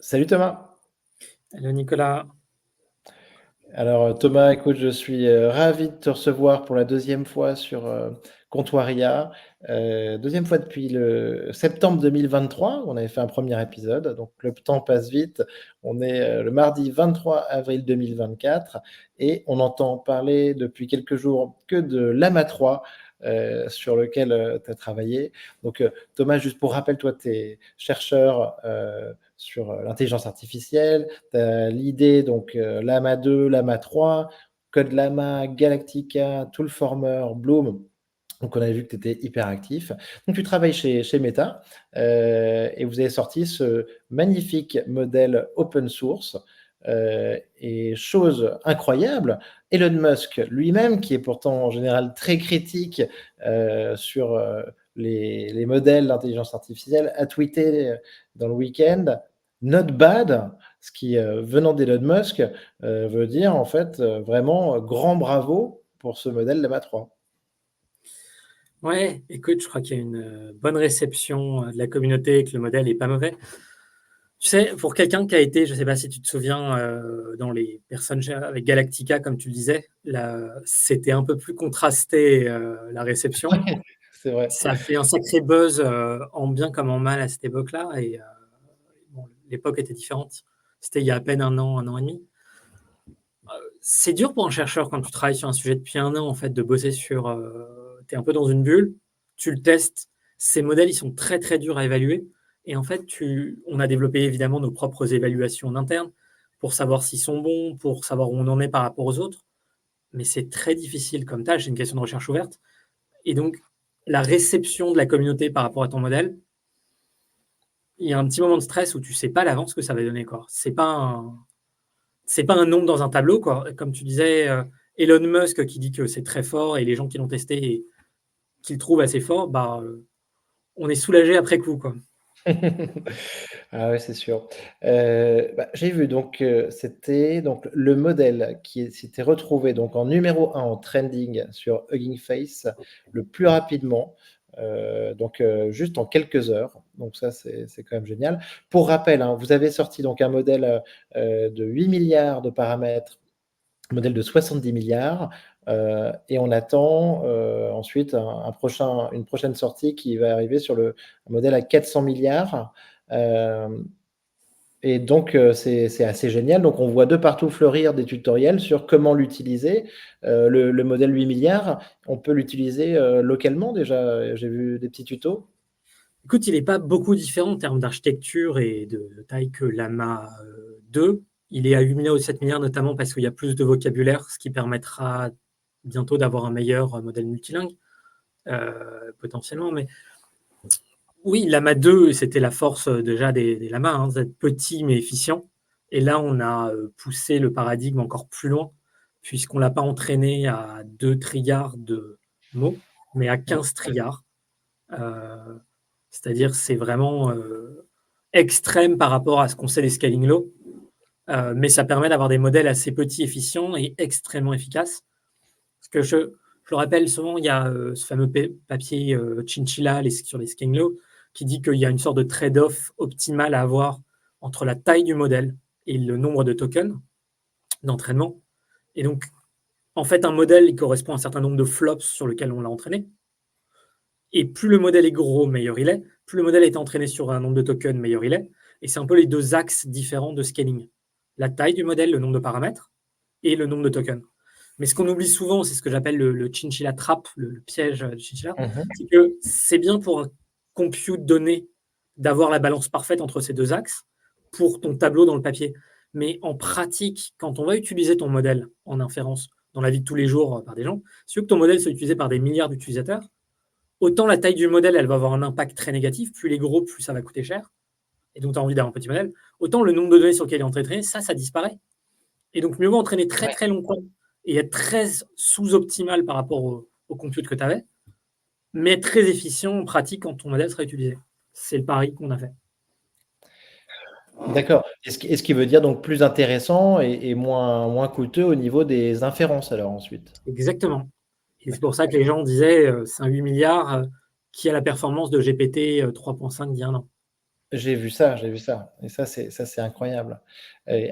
Salut Thomas. Hello Nicolas. Alors Thomas, écoute, je suis ravi de te recevoir pour la deuxième fois sur Comptoir IA. Deuxième fois depuis le septembre 2023. On avait fait un premier épisode, donc le temps passe vite. On est le mardi 23 avril 2024 et on entend parler depuis quelques jours que de l'AMA 3 sur lequel tu as travaillé. Donc Thomas, juste pour rappel, toi, tu es chercheur sur l'intelligence artificielle. Tu as l'idée, donc Lama 2, Lama 3, Code Lama, Galactica, Toolformer, Bloom. Donc, on avait vu que tu étais hyper actif. Donc, tu travailles chez Meta et vous avez sorti ce magnifique modèle open source. Et chose incroyable, Elon Musk lui-même, qui est pourtant en général très critique sur les modèles d'intelligence artificielle, a tweeté dans le week-end Not bad, ce qui, venant d'Elon Musk, veut dire en fait vraiment grand bravo pour ce modèle Llama 3. Ouais, écoute, je crois qu'il y a une bonne réception de la communauté et que le modèle est pas mauvais. Tu sais, pour quelqu'un qui a été, je ne sais pas si tu te souviens, dans les personnes avec Galactica, comme tu le disais, c'était un peu plus contrasté la réception. Ouais, c'est vrai. Ça a fait un sacré buzz en bien comme en mal à cette époque-là. Et bon, l'époque était différente. C'était il y a à peine un an et demi. C'est dur pour un chercheur quand tu travailles sur un sujet depuis un an, en fait, de bosser sur. Tu es un peu dans une bulle, tu le testes. Ces modèles, ils sont très, très durs à évaluer. Et en fait, on a développé évidemment nos propres évaluations en interne pour savoir s'ils sont bons, pour savoir où on en est par rapport aux autres. Mais c'est très difficile comme tâche, c'est une question de recherche ouverte. Et donc, la réception de la communauté par rapport à ton modèle, il y a un petit moment de stress où tu ne sais pas à l'avance ce que ça va donner, quoi. C'est pas un nombre dans un tableau, quoi. Comme tu disais, Elon Musk qui dit que c'est très fort et les gens qui l'ont testé et qui le trouvent assez fort, bah, on est soulagé après coup, quoi. Ah ouais, c'est sûr. Bah, j'ai vu donc, c'était donc le modèle qui s'était retrouvé donc en numéro 1 en trending sur Hugging Face le plus rapidement, donc juste en quelques heures. Donc ça, c'est quand même génial. Pour rappel, hein, vous avez sorti donc un modèle, de 8 milliards de paramètres, modèle de 70 milliards, et on attend ensuite une prochaine sortie qui va arriver sur un modèle à 400 milliards. Et donc, c'est assez génial. Donc, on voit de partout fleurir des tutoriels sur comment l'utiliser. Le modèle 8 milliards, on peut l'utiliser localement déjà. J'ai vu des petits tutos. Écoute, il n'est pas beaucoup différent en termes d'architecture et de taille que l'AMA 2. Il est à 8 milliards ou 7 milliards, notamment parce qu'il y a plus de vocabulaire, ce qui permettra bientôt d'avoir un meilleur modèle multilingue, potentiellement. Mais oui, Lama 2, c'était la force déjà des lamas, hein, d'être petit mais efficient. Et là, on a poussé le paradigme encore plus loin, puisqu'on ne l'a pas entraîné à 2 trilliards de mots, mais à 15 trilliards. Euh, C'est-à-dire, c'est vraiment extrême par rapport à ce qu'on sait des scaling laws, mais ça permet d'avoir des modèles assez petits, efficients et extrêmement efficaces. Parce que je le rappelle souvent, il y a ce fameux papier Chinchilla sur les scaling laws qui dit qu'il y a une sorte de trade-off optimal à avoir entre la taille du modèle et le nombre de tokens d'entraînement. Et donc, en fait, un modèle il correspond à un certain nombre de flops sur lequel on l'a entraîné. Et plus le modèle est gros, meilleur il est. Plus le modèle est entraîné sur un nombre de tokens, meilleur il est. Et c'est un peu les deux axes différents de scaling. La taille du modèle, le nombre de paramètres, et le nombre de tokens. Mais ce qu'on oublie souvent, c'est ce que j'appelle le chinchilla trap, le piège du chinchilla, Mhm. c'est que c'est bien pour un compute donné d'avoir la balance parfaite entre ces deux axes pour ton tableau dans le papier. Mais en pratique, quand on va utiliser ton modèle en inférence dans la vie de tous les jours par des gens, si tu veux que ton modèle soit utilisé par des milliards d'utilisateurs, autant la taille du modèle, elle va avoir un impact très négatif. Plus il est gros, plus ça va coûter cher. Et donc, tu as envie d'avoir un petit modèle. Autant le nombre de données sur lequel il est entraîné, ça disparaît. Et donc, mieux vaut entraîner très, Ouais. très longtemps et être très sous-optimal par rapport au compute que tu avais, mais très efficient en pratique quand ton modèle sera utilisé. C'est le pari qu'on a fait. D'accord. Et ce qui veut dire donc plus intéressant et moins coûteux au niveau des inférences alors ensuite. Exactement. Et c'est pour D'accord. ça que les gens disaient c'est un 8 milliards qui a la performance de GPT 3.5 d'il y a un an. J'ai vu ça et ça c'est incroyable.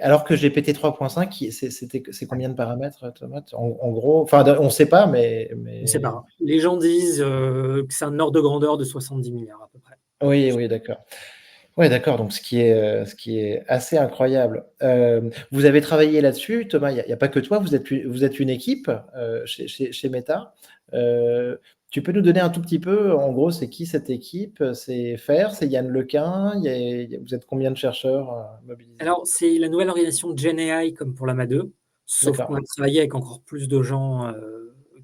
Alors que GPT 3.5 qui c'est combien de paramètres, Thomas? En gros, enfin on sait pas On ne sait mais pas. Les gens disent que c'est un ordre de grandeur de 70 milliards à peu près. oui, oui, d'accord. Ouais, d'accord, donc ce qui est assez incroyable. Vous avez travaillé là-dessus, Thomas, il y a pas que toi, vous êtes une équipe, chez Meta. Heu, Tu peux nous donner un tout petit peu, en gros, c'est qui cette équipe? C'est Fer, c'est Yann Lequin, vous êtes combien de chercheurs, mobilisés? Alors, c'est la nouvelle organisation de GenAI comme pour Llama 2, sauf qu'on D'accord. a travaillé avec encore plus de gens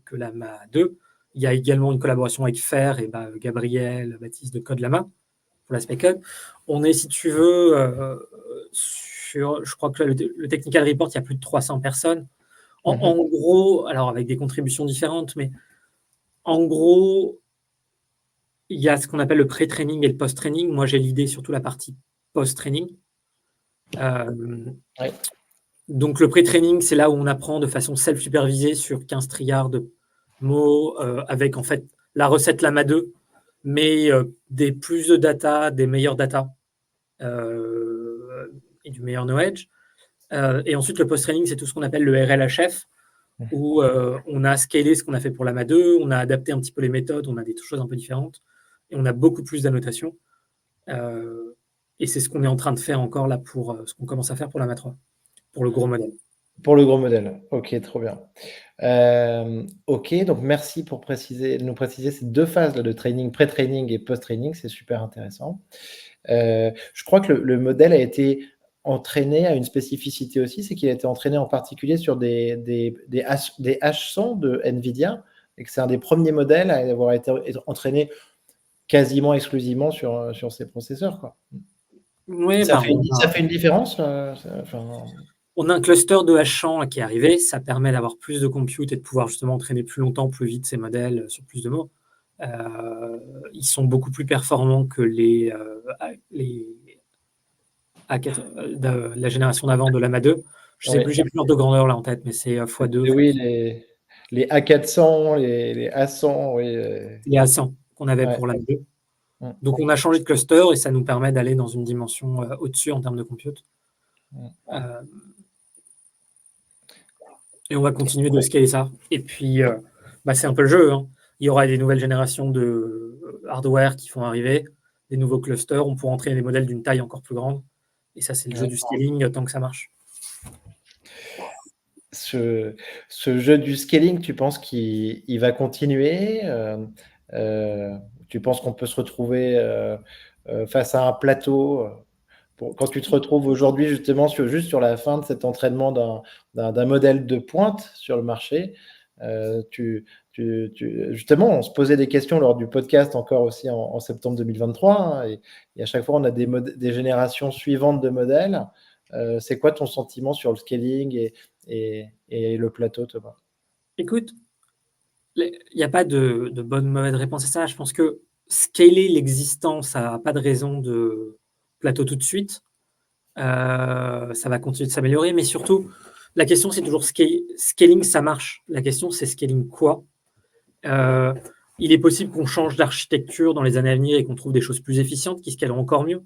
que Llama 2. Il y a également une collaboration avec Fer et Gabriel, Baptiste de Code Llama pour l'aspect code. On est, si tu veux, je crois que le Technical Report, il y a plus de 300 personnes. Mmh En mh. gros, alors avec des contributions différentes, mais en gros, il y a ce qu'on appelle le pré-training et le post-training. Moi, j'ai l'idée surtout la partie post-training. Euh, Ouais. Donc le pré-training, c'est là où on apprend de façon self-supervisée sur 15 trilliards de mots, avec en fait la recette Lama 2, mais des plus de data, des meilleures data et du meilleur knowledge. Et ensuite, le post-training, c'est tout ce qu'on appelle le RLHF, Mmh. où on a scalé ce qu'on a fait pour Lama 2, on a adapté un petit peu les méthodes, on a des choses un peu différentes, et on a beaucoup plus d'annotations. Euh, et c'est ce qu'on est en train de faire encore là pour ce qu'on commence à faire pour Lama 3, pour le gros modèle. Pour le gros modèle. OK, trop bien. OK, donc merci pour nous préciser ces 2 phases là de training, pré-training et post-training, c'est super intéressant. Je crois que le modèle a été entraîné à une spécificité aussi, c'est qu'il a été entraîné en particulier sur des H100 de NVIDIA et que c'est un des premiers modèles à avoir été entraîné quasiment exclusivement sur ces processeurs, quoi. Oui, Ça fait une différence, enfin on a un cluster de H100 là, qui est arrivé. Ça permet d'avoir plus de compute et de pouvoir justement entraîner plus longtemps, plus vite ces modèles sur plus de mots. Euh, Ils sont beaucoup plus performants que les A4 de la génération d'avant de l'AMA 2. Je sais oui, plus, j'ai plus l'ordre de grandeur là en tête, mais c'est x2, oui, les A400, les A100, oui, les A100 qu'on avait ouais, pour l'AMA 2. mmh, Donc on a changé de cluster et ça nous permet d'aller dans une dimension au-dessus en termes de compute. mmh. Euh, Et on va continuer de scaler ça. Et puis, c'est un peu le jeu, hein. Il y aura des nouvelles générations de hardware qui vont arriver, des nouveaux clusters. On pourra entraîner des modèles d'une taille encore plus grande. Et ça, c'est le jeu Ouais. du scaling tant que ça marche. Ce ce jeu du scaling, tu penses qu'il va continuer? Tu penses qu'on peut se retrouver, face à un plateau, quand tu te retrouves aujourd'hui justement juste sur la fin de cet entraînement d'un modèle de pointe sur le marché, justement, on se posait des questions lors du podcast encore aussi en septembre 2023, hein, et à chaque fois on a des générations suivantes de modèles. C'est quoi ton sentiment sur le scaling et le plateau, Thomas? Écoute, il n'y a pas de bonne ou mauvaise réponse à ça. Je pense que scaler l'existant, ça n'a pas de raison de plateau tout de suite. Ça va continuer de s'améliorer. Mais surtout, la question, c'est toujours scaling, ça marche. La question, c'est scaling quoi? Euh, il est possible qu'on change d'architecture dans les années à venir et qu'on trouve des choses plus efficientes qui scalent encore mieux,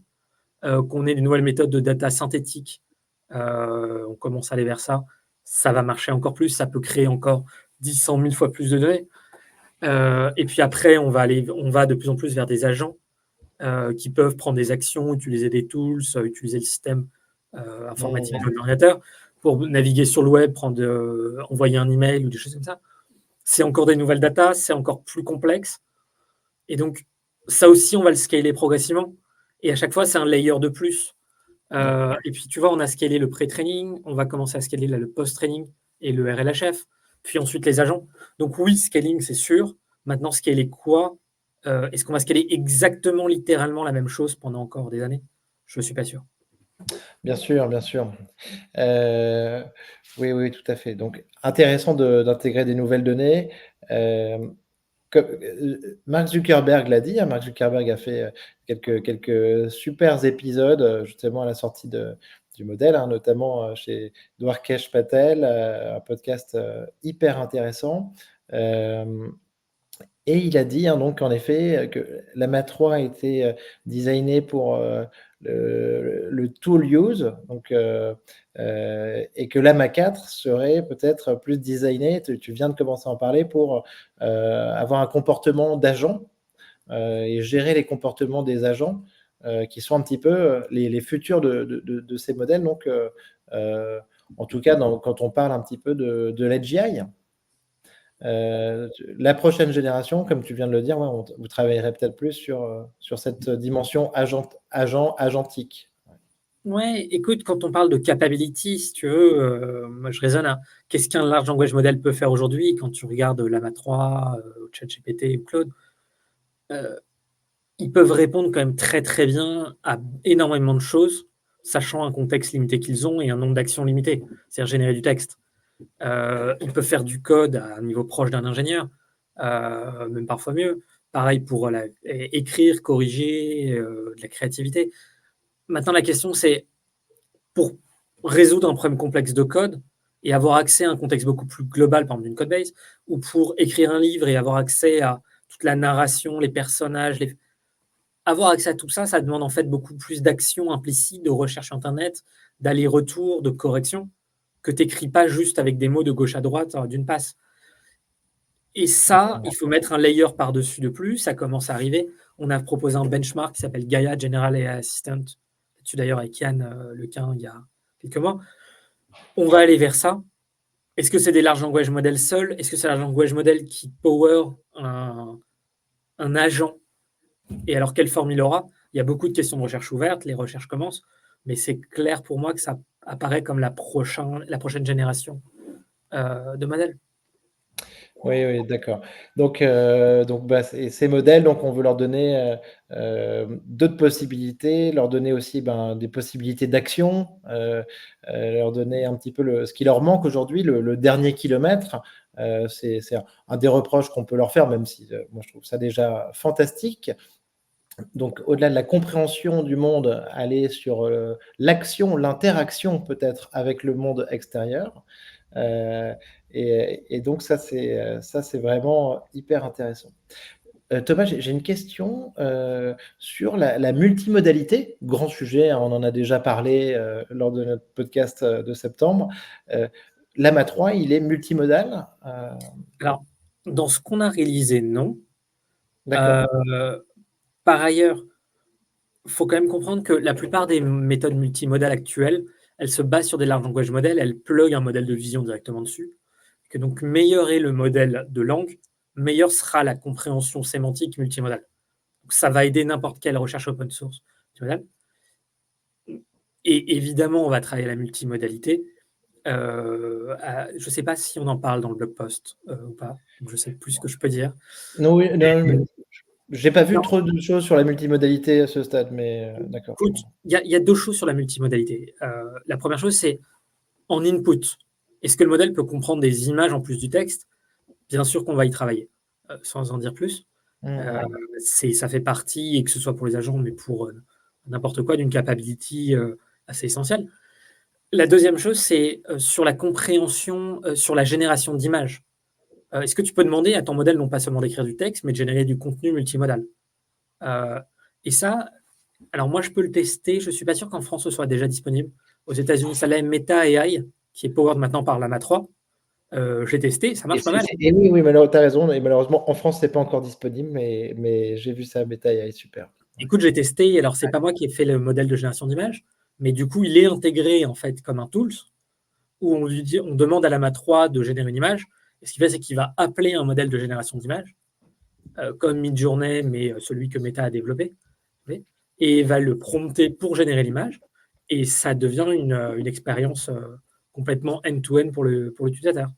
qu'on ait de nouvelles méthodes de data synthétique. On commence à aller vers ça. Ça va marcher encore plus. Ça peut créer encore 10, 100 000 fois plus de données. Et puis après, on va de plus en plus vers des agents qui peuvent prendre des actions, utiliser des tools, utiliser le système informatique Mmh. de l'ordinateur pour naviguer sur le web, envoyer un email ou des choses comme ça. C'est encore des nouvelles datas, c'est encore plus complexe. Et donc, ça aussi, on va le scaler progressivement. Et à chaque fois, c'est un layer de plus. Ouais. Et puis, tu vois, on a scalé le pré-training, on va commencer à scaler là, le post-training et le RLHF, puis ensuite les agents. Donc oui, scaling, c'est sûr. Maintenant, scaler quoi? Est-ce qu'on va scaler exactement, littéralement la même chose pendant encore des années? Je ne suis pas sûr. Bien sûr, bien sûr. Heu, oui, oui, tout à fait. Donc intéressant d'intégrer des nouvelles données. Hem, Mark Zuckerberg l'a dit, hein, Mark Zuckerberg a fait, quelques supers épisodes, justement à la sortie du modèle, hein, notamment, chez Dwarkesh Patel, un podcast, hyper intéressant. Hem Et il a dit, hein, donc en effet, que Llama 3 a été, designé pour, le tool use, donc et que Llama 4 serait peut-être plus designé, tu viens de commencer à en parler, pour, avoir un comportement d'agent, et gérer les comportements des agents, qui sont un petit peu, les futurs de ces modèles, donc heu, en tout cas quand on parle un petit peu de l'AGI. La prochaine génération, comme tu viens de le dire, ouais, vous travaillerez peut-être plus sur cette dimension agentique. Ouais, écoute, quand on parle de capability, si tu veux, moi je raisonne à qu'est-ce qu'un large language model peut faire aujourd'hui quand tu regardes Llama 3, ChatGPT ou Claude, heu, ils peuvent répondre quand même très, très bien à énormément de choses, sachant un contexte limité qu'ils ont et un nombre d'actions limité, c'est-à-dire générer du texte. Ils peuvent faire du code à un niveau proche d'un ingénieur, même parfois mieux. Pareil pour écrire, corriger, de la créativité. Maintenant, la question, c'est pour résoudre un problème complexe de code et avoir accès à un contexte beaucoup plus global, par exemple d'une code base, ou pour écrire un livre et avoir accès à toute la narration, les personnages, avoir accès à tout ça, ça demande en fait beaucoup plus d'actions implicites, de recherche internet, d'aller-retour, de correction, que tu n'écris pas juste avec des mots de gauche à droite d'une passe. Et ça, il faut mettre un layer par-dessus de plus, ça commence à arriver. On a proposé un benchmark qui s'appelle Gaia General AI Assistant, là-dessus d'ailleurs avec Yann Lequin il y a quelques mois. On va aller vers ça. Est-ce que c'est des large language models seuls? Est-ce que c'est un large language model qui power un agent? Et alors, quelle forme il aura? Il y a beaucoup de questions de recherche ouvertes, les recherches commencent, mais c'est clair pour moi que ça apparaît comme la prochaine génération de modèles. Oui, oui, d'accord. Donc bah, ces modèles, donc on veut leur donner, d'autres possibilités, leur donner aussi, ben, des possibilités d'action, leur donner un petit peu ce qui leur manque aujourd'hui, le dernier kilomètre. C'est un des reproches qu'on peut leur faire, même si, moi je trouve ça déjà fantastique. Donc au-delà de la compréhension du monde, aller sur, l'action, l'interaction peut-être avec le monde extérieur. Heu et donc ça c'est vraiment hyper intéressant. Thomas, j'ai une question, sur la multimodalité. Grand sujet, hein, on en a déjà parlé, lors de notre podcast, de septembre. Heu, Llama 3, il est multimodal? Alors, dans ce qu'on a réalisé, non. D'accord. Euh, Par ailleurs, il faut quand même comprendre que la plupart des méthodes multimodales actuelles, elles se basent sur des large language models, elles plug un modèle de vision directement dessus. Que donc, meilleur est le modèle de langue, meilleure sera la compréhension sémantique multimodale. Donc, ça va aider n'importe quelle recherche open source multimodale. Et évidemment, on va travailler la multimodalité. Je ne sais pas si on en parle dans le blog post ou pas. Donc, je sais plus ce que je peux dire. Non, oui, non, mais j'ai pas vu Non, trop de choses sur la multimodalité à ce stade, mais d'accord. écoute, il y a deux choses sur la multimodalité. La première chose, c'est en input. Est-ce que le modèle peut comprendre des images en plus du texte? Bien sûr qu'on va y travailler, sans en dire plus. Mmh. Euh, Ça fait partie, et que ce soit pour les agents, mais pour n'importe quoi, d'une capability assez essentielle. La deuxième chose, c'est sur la compréhension, sur la génération d'images. Est-ce que tu peux demander à ton modèle non pas seulement d'écrire du texte, mais de générer du contenu multimodal? Euh, et ça, alors moi, je peux le tester. Je ne suis pas sûr qu'en France, ce soit déjà disponible. Aux États-Unis, ça l'est. Meta AI, qui est powered maintenant par Llama 3. J'ai testé, ça marche pas mal. Et oui, oui, tu as raison, et malheureusement, en France, c'est pas encore disponible, mais j'ai vu ça, Beta AI, super. Ouais. Écoute, j'ai testé. Alors, c'est pas moi qui ai fait le modèle de génération d'images, mais du coup, il est intégré en fait comme un tools où on demande à Llama 3 de générer une image. Et ce qu'il fait, c'est qu'il va appeler un modèle de génération d'images, comme Midjourney, mais celui que Meta a développé, et va le prompter pour générer l'image. Et ça devient une expérience complètement end-to-end pour l'utilisateur.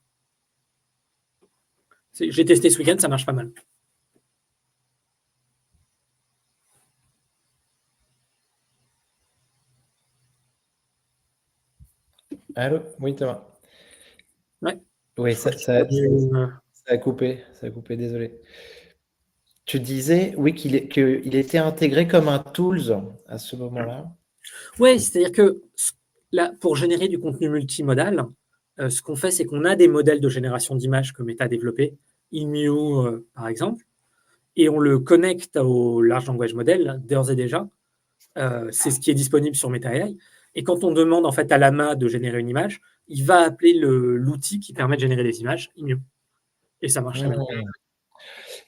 J'ai testé ce week-end, ça marche pas mal. Allô? Oui, Thomas. Ouais. Oui, Je crois que j'ai perdu ça a coupé, désolé. Tu disais, oui, qu'il était intégré comme un tools à ce moment-là. Ouais, c'est-à-dire que là, pour générer du contenu multimodal, ce qu'on fait, c'est qu'on a des modèles de génération d'images que Meta a développés, Emu par exemple. et on le connecte au Large Language Model d'ores et déjà. C'est ce qui est disponible sur Meta AI. Et quand on demande en fait à Llama de générer une image, il va appeler l'outil qui permet de générer des images, Imium. Et ça marche très bien.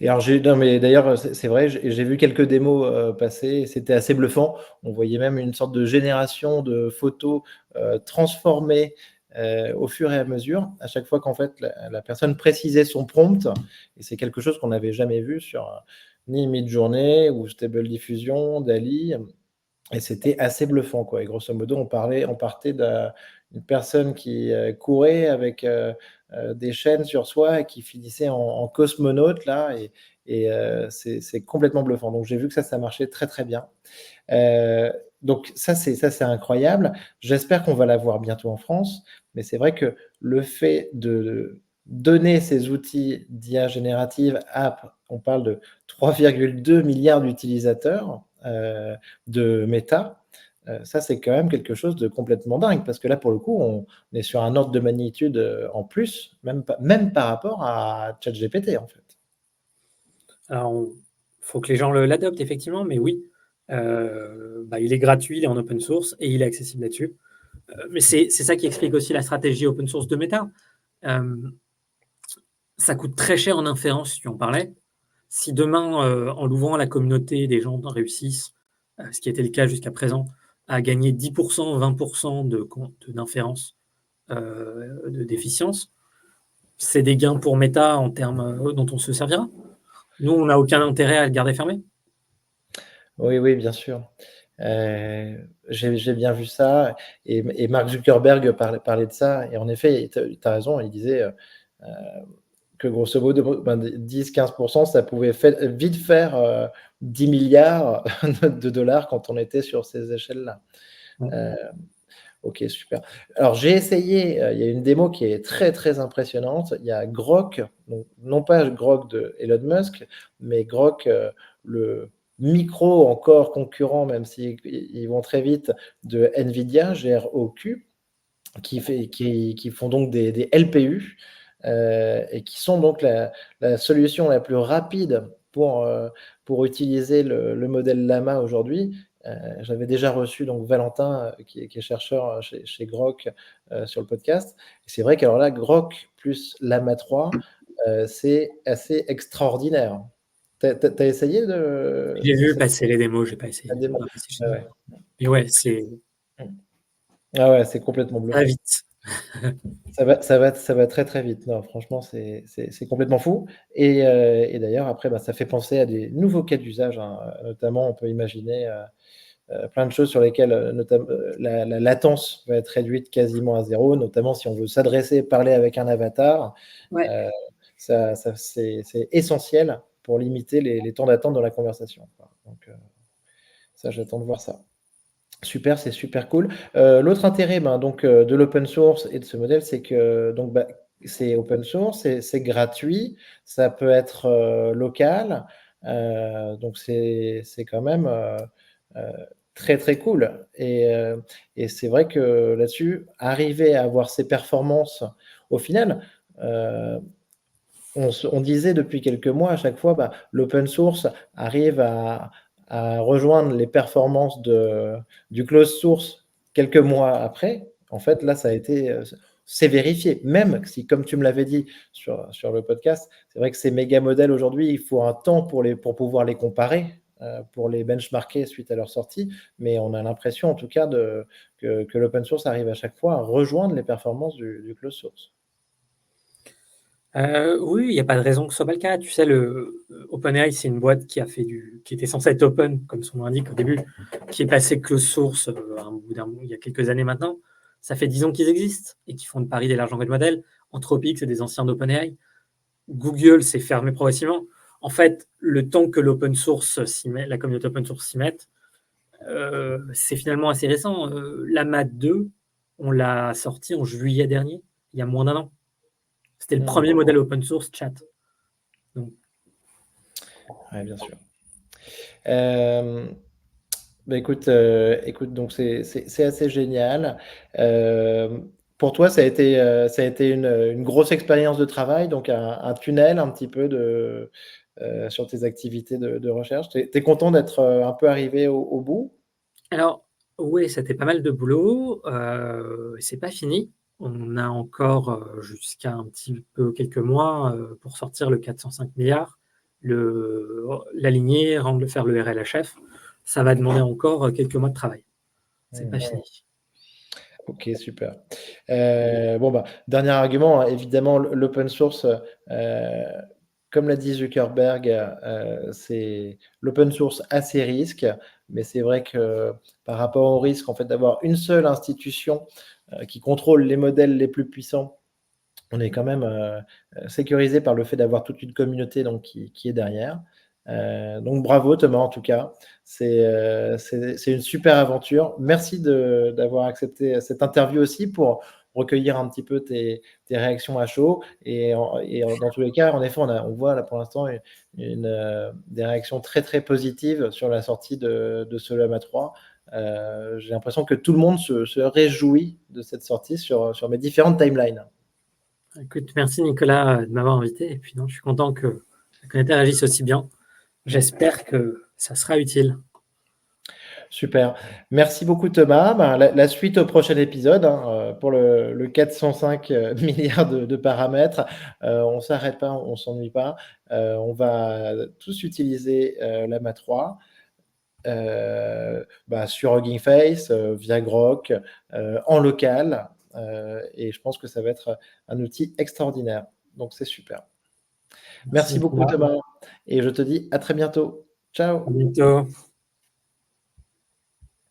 Et alors non mais d'ailleurs c'est vrai, j'ai vu quelques démos passer, et c'était assez bluffant. On voyait même une sorte de génération de photos transformées au fur et à mesure, à chaque fois qu'en fait la personne précisait son prompt, et c'est quelque chose qu'on n'avait jamais vu sur ni Midjourney ou Stable Diffusion, DALL-E, et c'était assez bluffant, quoi. Et grosso modo, on partait d'une personne qui courait avec des chaînes sur soi et qui finissait en cosmonaute là, et c'est complètement bluffant. Donc j'ai vu que ça marchait très très bien. Donc ça c'est incroyable. J'espère qu'on va l'avoir bientôt en France, mais c'est vrai que le fait de donner ces outils d'IA générative on parle de 3,2 milliards d'utilisateurs de Meta, ça c'est quand même quelque chose de complètement dingue, parce que là pour le coup on est sur un ordre de magnitude en plus, même par rapport à ChatGPT en fait. Alors, il faut que les gens l'adoptent, effectivement, mais oui, il est gratuit, il est en open source et il est accessible là-dessus. Mais c'est ça qui explique aussi la stratégie open source de Meta. Ça coûte très cher en inférence, tu en parlais. Si demain, en l'ouvrant à la communauté, des gens réussissent, ce qui était le cas jusqu'à présent, à gagner 10%, 20% d'inférence, d'efficience, c'est des gains pour Meta en termes dont on se servira. Nous, on n'a aucun intérêt à le garder fermé. Oui, oui, bien sûr. J'ai bien vu ça, et Mark Zuckerberg parlait de ça, et en effet, tu as raison, il disait que grosso modo, 10-15%, ça pouvait vite faire 10 milliards de dollars quand on était sur ces échelles-là. Ouais. Ok, super. Alors j'ai essayé, il y a une démo qui est très très impressionnante. Il y a Grok, donc, non pas Grok de Elon Musk, mais Grok, le micro encore concurrent, même s'ils ils vont très vite, de NVIDIA, GROQ, qui font donc des LPU, et qui sont donc la solution la plus rapide pour utiliser le modèle Llama aujourd'hui. J'avais déjà reçu donc Valentin, qui est chercheur chez Grok, sur le podcast. Et c'est vrai qu'alors là, Grok plus Llama 3, c'est assez extraordinaire. Tu as essayé J'ai vu cette passer les démos, j'ai pas essayé. la démo? Ah, c'est Ouais, génial. ouais. Mais ouais, c'est Mmh. Ah ouais, c'est complètement ça va bluffant. vite. Ça va très, très vite. Non, franchement, c'est complètement fou, et d'ailleurs après, ça fait penser à des nouveaux cas d'usage, hein, notamment on peut imaginer, plein de choses sur lesquelles, la latence va être réduite quasiment à zéro, notamment si on veut parler avec un avatar, Ouais. heu, ça c'est essentiel pour limiter les temps d'attente dans la conversation, quoi. Donc ça, j'attends de voir ça. Super, c'est super cool. L'autre intérêt, donc de l'open source et de ce modèle, c'est que donc c'est open source, c'est gratuit, ça peut être local, donc c'est quand même heu, très, très cool, et c'est vrai que là-dessus, arriver à avoir ces performances au final, heu, on disait depuis quelques mois à chaque fois, l'open source arrive à rejoindre les performances du closed source quelques mois après. En fait, là, ça a été, c'est vérifié. Même si, comme tu me l'avais dit sur le podcast, c'est vrai que ces méga modèles aujourd'hui, il faut un temps pour pouvoir les comparer, pour les benchmarker suite à leur sortie. Mais on a l'impression, en tout cas, que l'open source arrive à chaque fois à rejoindre les performances du closed source. Oui, il y a pas de raison que ce soit pas le cas. Tu sais, OpenAI, c'est une boîte qui était censée être open, comme son nom l'indique au début, qui est passée closed source, il y a quelques années maintenant. Ça fait 10 ans qu'ils existent et qu'ils font le pari des large language models. Anthropic, c'est des anciens d'OpenAI. Google s'est fermé progressivement. En fait, le temps que la communauté open source s'y mette, c'est finalement assez récent. Llama 2, on l'a sorti en juillet dernier, il y a moins d'un an. C'était le Mmh. premier modèle open source chat. Donc, Ouais, bien sûr. Hem, écoute, donc c'est assez génial. Pour toi, ça a été une grosse expérience de travail, donc un tunnel un petit peu sur tes activités de recherche. Tu es content d'être, un peu arrivé au bout? Alors, oui, c'était pas mal de boulot, c'est pas fini. On a encore, jusqu'à un petit peu quelques mois, pour sortir le 405 000 000 l'aligner, rendre faire le RLHF. Ça va demander encore, quelques mois de travail. C'est pas Mmh. fini. OK, super. Bon, bah, dernier argument, hein, évidemment, l'open source, comme l'a dit Zuckerberg, c'est l'open source a ses risques, mais c'est vrai que par rapport au risque, en fait, d'avoir une seule institution, qui contrôle les modèles les plus puissants, on est quand même, sécurisé par le fait d'avoir toute une communauté donc qui est derrière. Donc bravo Thomas en tout cas. C'est une super aventure. Merci d'avoir accepté cette interview aussi pour recueillir un petit peu tes réactions à chaud dans tous les cas, en effet, on voit là pour l'instant des réactions très, très positives sur la sortie de ce Llama 3. J'ai l'impression que tout le monde se réjouit de cette sortie sur mes différentes timelines. Écoute, merci Nicolas, de m'avoir invité et puis non, je suis content que la communauté réagisse aussi bien. J'espère que ça sera utile. Super. Merci beaucoup Thomas. Ben, la suite au prochain épisode, hein, pour le 405 milliards de paramètres. On s'arrête pas, on s'ennuie pas. On va tous utiliser Llama 3 bah, sur Hugging Face, via Grok, en local. Et je pense que ça va être un outil extraordinaire. Donc c'est super. Merci Merci beaucoup Nicolas, Thomas et je te dis à très bientôt. à Ciao. bientôt.